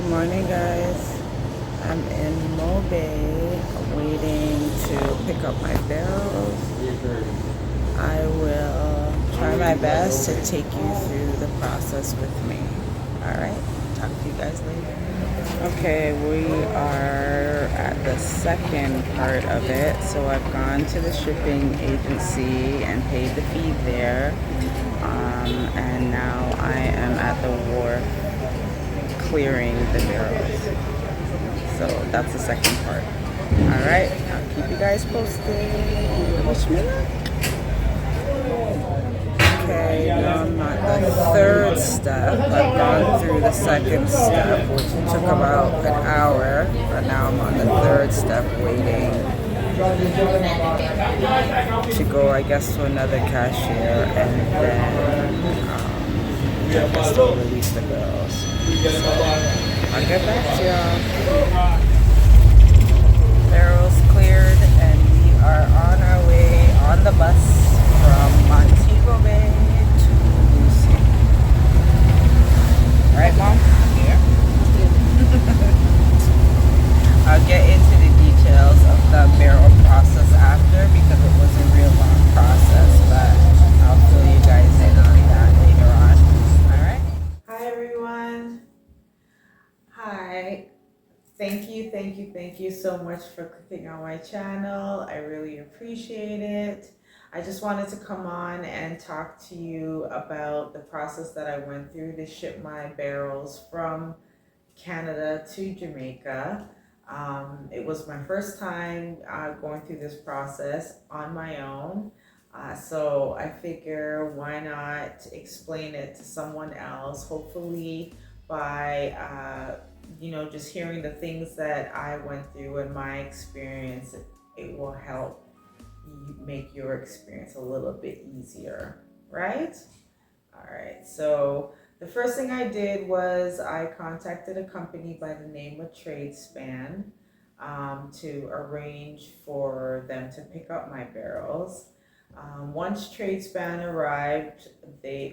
Good morning, guys. I'm in Mobay waiting to pick up my barrels. I will try my best to take you through the process with me. All right, talk to you guys later. Okay, we are at the second part of it. So I've gone to the shipping agency and paid the fee there. And now I am at the wharf clearing the barrels. So that's the second part. All right, I'll keep you guys posted. Wish me luck. Okay, now I'm at the third step. I've gone through the second step, which took about an hour, but now I'm on the third step waiting to go, I guess, to another cashier and then I guess to release the barrels. So I'll get back to y'all. Barrels cleared and we are on our way on the bus from Montego Bay to Lucy. Right, Mom? Yeah. I'll get into the details of the barrel process after because it was a real long process, but I'll fill you guys in on that later on. All right? Hi, everyone. Hi. Thank you so much for clicking on my channel. I really appreciate it. I just wanted to come on and talk to you about the process that I went through to ship my barrels from Canada to Jamaica. It was my first time going through this process on my own. So I figure why not explain it to someone else, hopefully by just hearing the things that I went through and my experience, it will help you make your experience a little bit easier, right? All right, so the first thing I did was I contacted a company by the name of TradeSpan to arrange for them to pick up my barrels. Once TradeSpan arrived,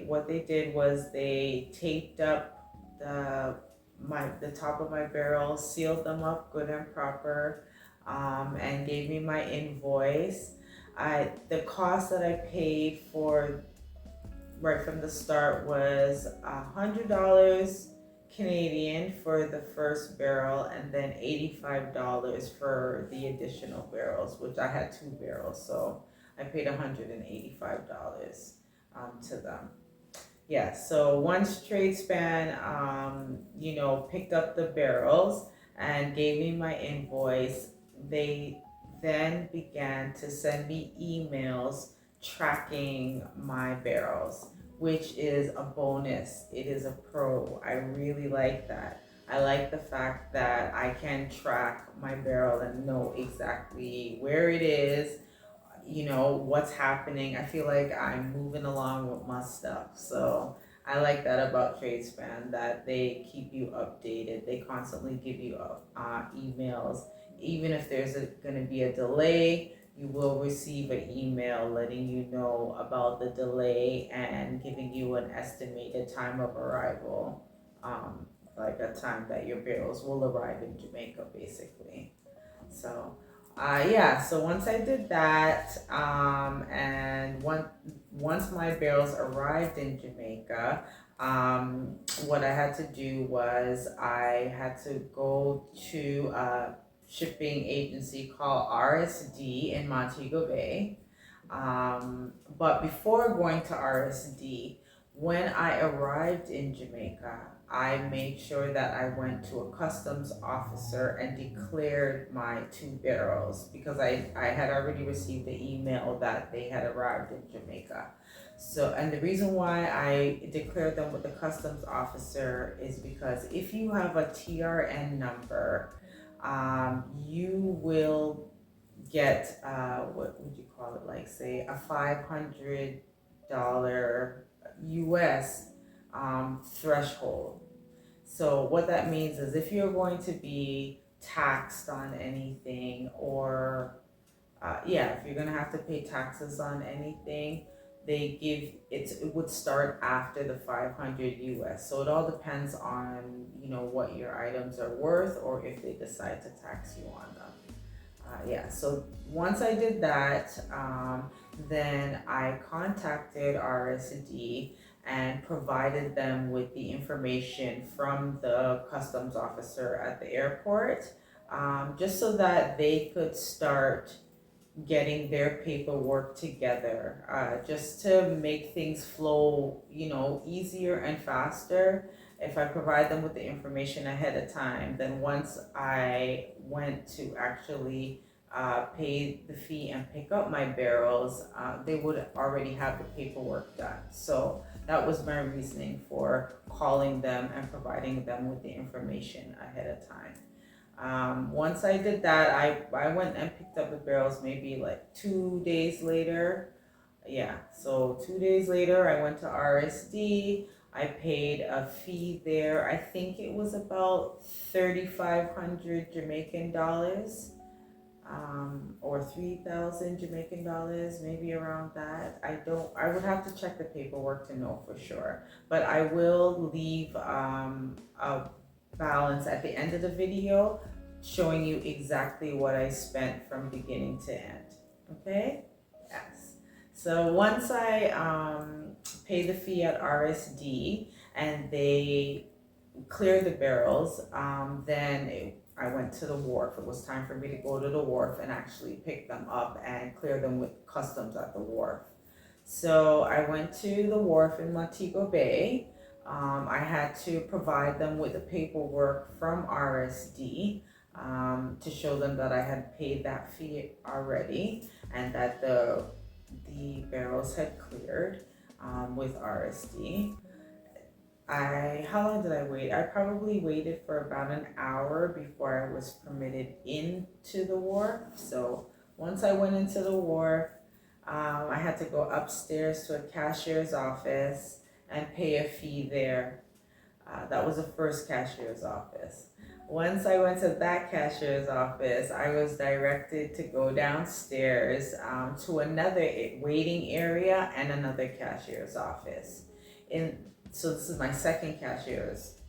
what they did was they taped up the top of my barrel, sealed them up good and proper, and gave me my invoice. The cost that I paid for right from the start was $100 Canadian for the first barrel, and then $85 for the additional barrels, which I had 2 barrels, so I paid $185 to them. Yeah, so once TradeSpan, picked up the barrels and gave me my invoice, they then began to send me emails tracking my barrels, which is a bonus. It is a pro. I really like that. I like the fact that I can track my barrel and know exactly where it is, what's happening. I feel like I'm moving along with my stuff. So I like that about TradeSpan, that they keep you updated. They constantly give you emails. Even if there's going to be a delay, you will receive an email letting you know about the delay and giving you an estimated time of arrival, like a time that your barrels will arrive in Jamaica, basically. So so once I did that, and once my barrels arrived in Jamaica, what I had to do was I had to go to a shipping agency called RSD in Montego Bay. But before going to RSD, when I arrived in Jamaica, I made sure that I went to a customs officer and declared my 2 barrels because I had already received the email that they had arrived in Jamaica. So, and the reason why I declared them with the customs officer is because if you have a TRN number, you will get, what would you call it, like say a $500 US threshold. So what that means is if you're going to be taxed on anything, or if you're going to have to pay taxes on anything, it would start after the 500 US. So it all depends on, what your items are worth, or if they decide to tax you on them. Yeah, so once I did that, then I contacted RSD and provided them with the information from the customs officer at the airport, just so that they could start getting their paperwork together, just to make things flow, easier and faster. If I provide them with the information ahead of time, then once I went to actually pay the fee and pick up my barrels, they would already have the paperwork done. So that was my reasoning for calling them and providing them with the information ahead of time. Once I did that, I went and picked up the barrels maybe like 2 days later. Yeah, so 2 days later, I went to RSD. I paid a fee there. I think it was about 3,500 Jamaican dollars, or 3,000 Jamaican dollars, maybe around that. I would have to check the paperwork to know for sure, but I will leave a balance at the end of the video showing you exactly what I spent from beginning to end. Okay? Yes. So once I paid the fee at RSD and they cleared the barrels, I went to the wharf. It was time for me to go to the wharf and actually pick them up and clear them with customs at the wharf. So I went to the wharf in Montego Bay. I had to provide them with the paperwork from RSD, to show them that I had paid that fee already and that the barrels had cleared, with RSD. How long did I wait? I probably waited for about an hour before I was permitted into the wharf. So once I went into the wharf, I had to go upstairs to a cashier's office and pay a fee there. That was the first cashier's office. Once I went to that cashier's office, I was directed to go downstairs, to another waiting area and another cashier's office. So this is my second cashier's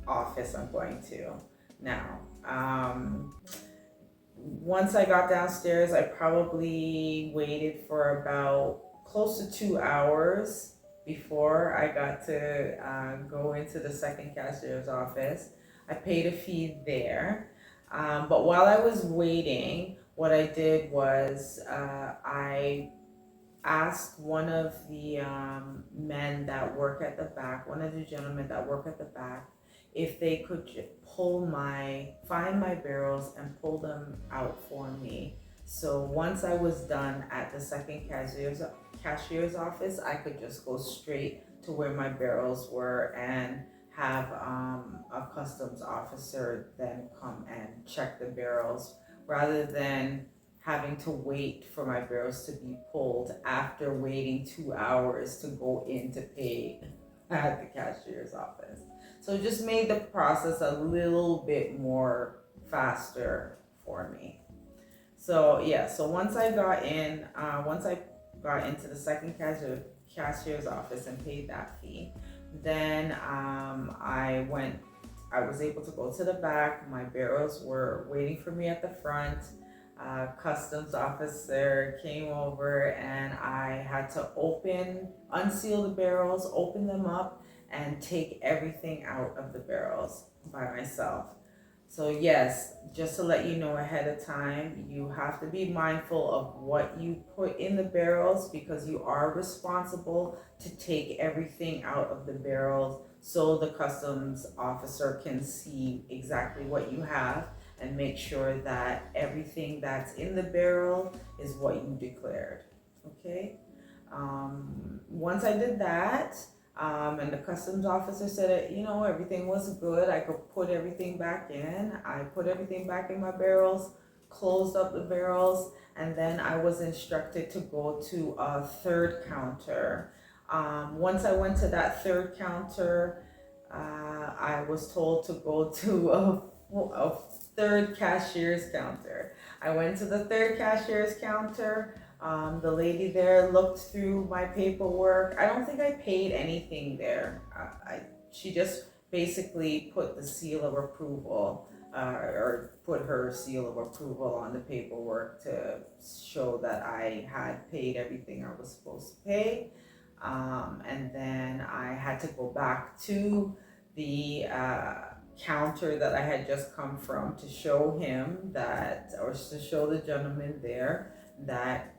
office I'm going to now. Once I got downstairs, I probably waited for about close to 2 hours before I got to go into the second cashier's office. I paid a fee there. But while I was waiting, what I did was I asked one of the men that work at the back, one of the gentlemen that work at the back, if they could find my barrels and pull them out for me. So once I was done at the second cashier's office, I could just go straight to where my barrels were and have a customs officer then come and check the barrels, rather than having to wait for my barrels to be pulled after waiting 2 hours to go in to pay at the cashier's office. So it just made the process a little bit more faster for me. So yeah, so once I got into the second cashier's office and paid that fee, then I was able to go to the back. My barrels were waiting for me at the front. Customs officer came over and I had to unseal the barrels, open them up, and take everything out of the barrels by myself. So yes, just to let you know ahead of time, you have to be mindful of what you put in the barrels, because you are responsible to take everything out of the barrels so the customs officer can see exactly what you have and make sure that everything that's in the barrel is what you declared. Okay? Once I did that, and the customs officer said that, everything was good, I could put everything back in. I put everything back in my barrels, closed up the barrels, and then I was instructed to go to a third counter. Once I went to that third counter, I was told to go to a third cashier's counter. I went to the third cashier's counter. The lady there looked through my paperwork. I don't think I paid anything there. She just basically put the seal of approval, or put her seal of approval on the paperwork to show that I had paid everything I was supposed to pay. And then I had to go back to the counter that I had just come from to show him that, or to show the gentleman there that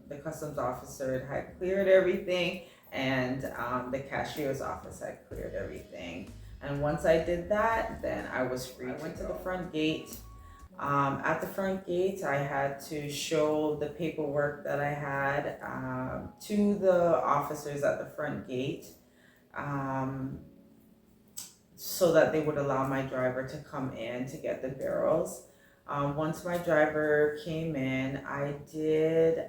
the customs officer had cleared everything, and the cashier's office had cleared everything. And once I did that, then I was free. I went to the front gate. At the front gate, I had to show the paperwork that I had to the officers at the front gate, so that they would allow my driver to come in to get the barrels. Once my driver came in, I did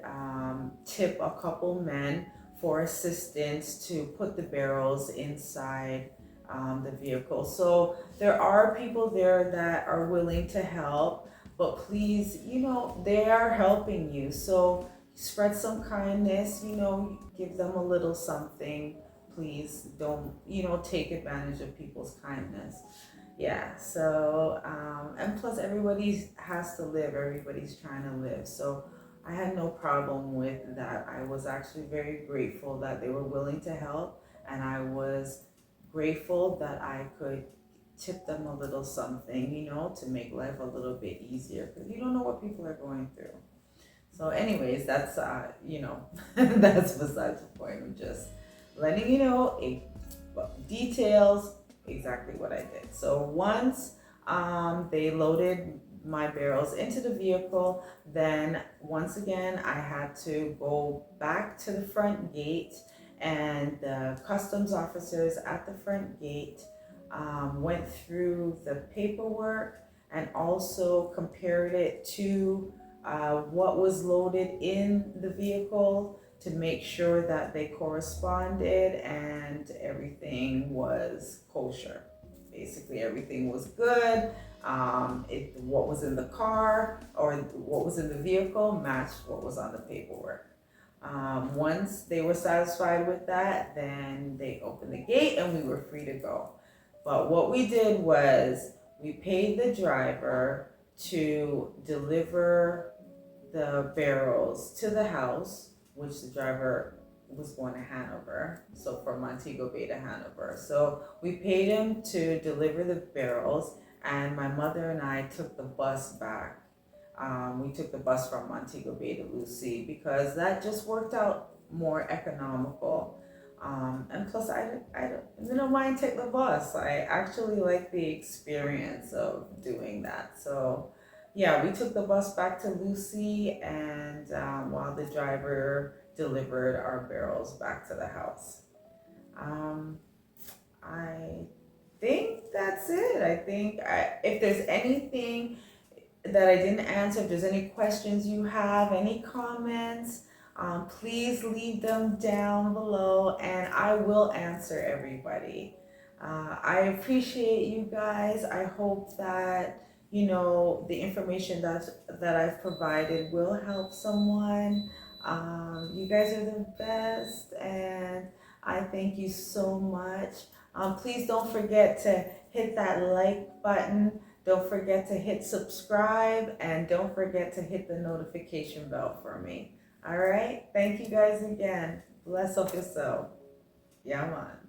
tip a couple men for assistance to put the barrels inside the vehicle. So there are people there that are willing to help, but please, they are helping you. So spread some kindness, give them a little something. Please don't, take advantage of people's kindness. Yeah, so, and plus everybody has to live, everybody's trying to live. So I had no problem with that. I was actually very grateful that they were willing to help, and I was grateful that I could tip them a little something, to make life a little bit easier, because you don't know what people are going through. So anyways, that's, that's besides the point. I'm just letting you know details, exactly what I did. So once they loaded my barrels into the vehicle, then once again I had to go back to the front gate, and the customs officers at the front gate went through the paperwork and also compared it to what was loaded in the vehicle to make sure that they corresponded and everything was kosher. Basically, everything was good. What was in the car or what was in the vehicle matched what was on the paperwork. Once they were satisfied with that, then they opened the gate and we were free to go. But what we did was we paid the driver to deliver the barrels to the house, which the driver was going to Hanover, so from Montego Bay to Hanover. So we paid him to deliver the barrels, and my mother and I took the bus back. We took the bus from Montego Bay to Lucy because that just worked out more economical. And plus, I didn't mind taking the bus. I actually like the experience of doing that. So yeah, we took the bus back to Lucy, and while the driver delivered our barrels back to the house. I think that's it. I think if there's anything that I didn't answer, if there's any questions you have, any comments, please leave them down below and I will answer everybody. I appreciate you guys. I hope that the information that I've provided will help someone. You guys are the best, and I thank you so much. Please don't forget to hit that like button. Don't forget to hit subscribe, and don't forget to hit the notification bell for me. All right? Thank you guys again. Bless up yourself. Yeah, man.